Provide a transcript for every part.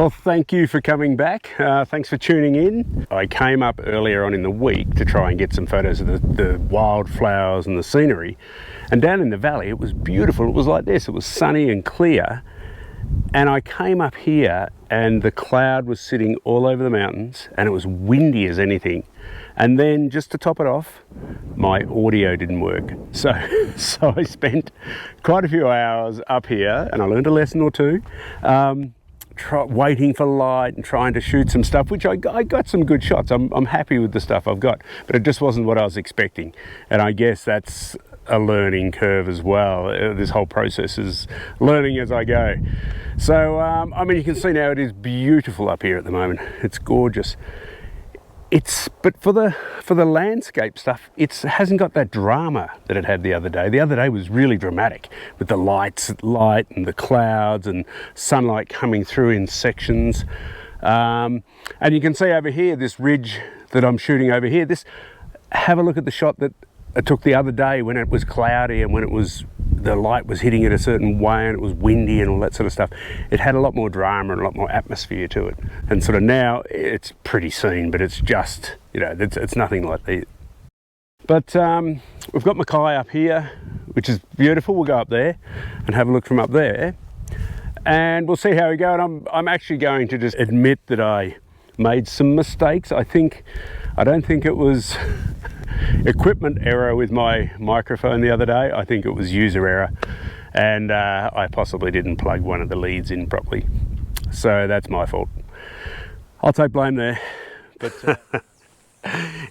Well, thank you for coming back. Thanks for tuning in. I came up earlier on in the week to try and get some photos of the wildflowers and the scenery. And down in the valley, it was beautiful. It was like this. It was sunny and clear. And I came up here and the cloud was sitting all over the mountains and it was windy as anything. And then just to top it off, my audio didn't work. So I spent quite a few hours up here and I learned a lesson or two. Waiting for light and trying to shoot some stuff, which I got some good shots. I'm happy with the stuff I've got, but it just wasn't what I was expecting. And I guess that's a learning curve as well. This whole process is learning as I go. So, I mean, you can see now it is beautiful up here at the moment. It's gorgeous. But for the landscape stuff, it hasn't got that drama that it had the other day. The other day was really dramatic with the light and the clouds and sunlight coming through in sections. And you can see over here, this ridge that I'm shooting over here, have a look at the shot that I took the other day when it was cloudy and when the light was hitting it a certain way and it was windy and all that sort of stuff. It had a lot more drama and a lot more atmosphere to it. And sort of now it's pretty seen, but it's just, it's nothing like that. But we've got Mackay up here, which is beautiful. We'll go up there and have a look from up there. And we'll see how we go. And I'm actually going to just admit that I made some mistakes. I don't think it was equipment error with my microphone the other day. I think it was user error, and I possibly didn't plug one of the leads in properly, so that's my fault. I'll take blame there. But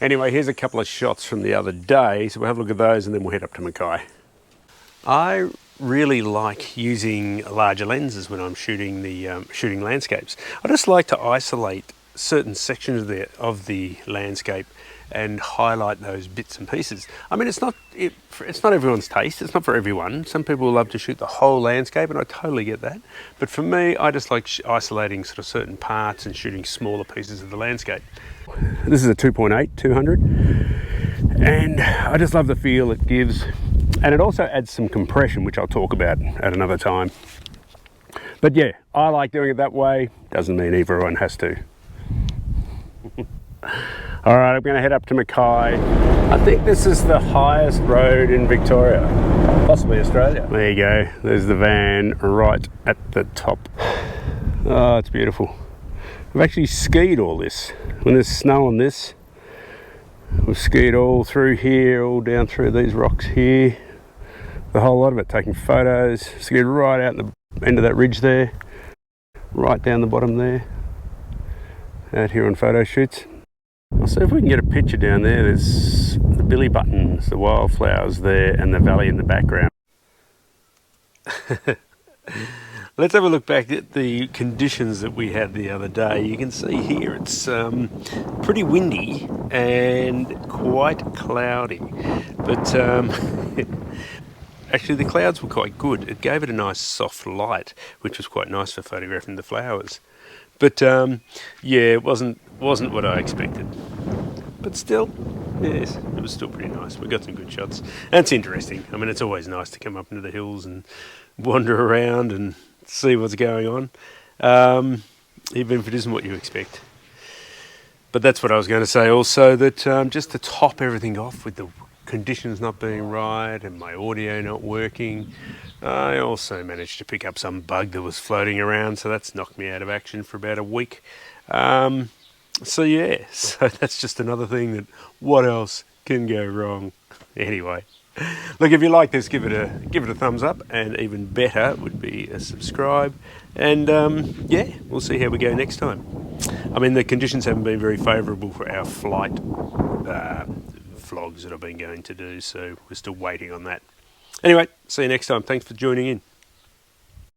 anyway, here's a couple of shots from the other day, so we'll have a look at those and then we'll head up to Mackay. I really like using larger lenses when I'm shooting shooting landscapes. I just like to isolate certain sections of the landscape and highlight those bits and pieces. I mean, it's not everyone's taste. It's not for everyone. Some people love to shoot the whole landscape, and I totally get that. But for me, I just like isolating sort of certain parts and shooting smaller pieces of the landscape. This is a 2.8 200, and I just love the feel it gives. And it also adds some compression, which I'll talk about at another time. But yeah, I like doing it that way. Doesn't mean everyone has to. All right, I'm going to head up to Mackay. I think this is the highest road in Victoria, possibly Australia. There you go. There's the van right at the top. Oh, it's beautiful. I've actually skied all this. When there's snow on this, we've skied all through here, all down through these rocks here. The whole lot of it, taking photos. Skied right out the end of that ridge there, right down the bottom there. Out here on photo shoots. I'll see if we can get a picture down there. There's the billy buttons, the wildflowers there, and the valley in the background. Let's have a look back at the conditions that we had the other day. You can see here it's pretty windy and quite cloudy. But actually the clouds were quite good. It gave it a nice soft light, which was quite nice for photographing the flowers. But yeah, it wasn't what I expected. But still, yes, it was still pretty nice. We got some good shots. And it's interesting. I mean, it's always nice to come up into the hills and wander around and see what's going on, even if it isn't what you expect. But that's what I was going to say also, that just to top everything off with the conditions not being right and my audio not working, I also managed to pick up some bug that was floating around, so that's knocked me out of action for about a week. So yeah, so that's just another thing that what else can go wrong? Anyway, look, if you like this, give it a thumbs up, and even better would be a subscribe. And yeah, we'll see how we go next time. I mean, the conditions haven't been very favourable for our flight vlogs that I've been going to do, so we're still waiting on that. Anyway, see you next time. Thanks for joining in.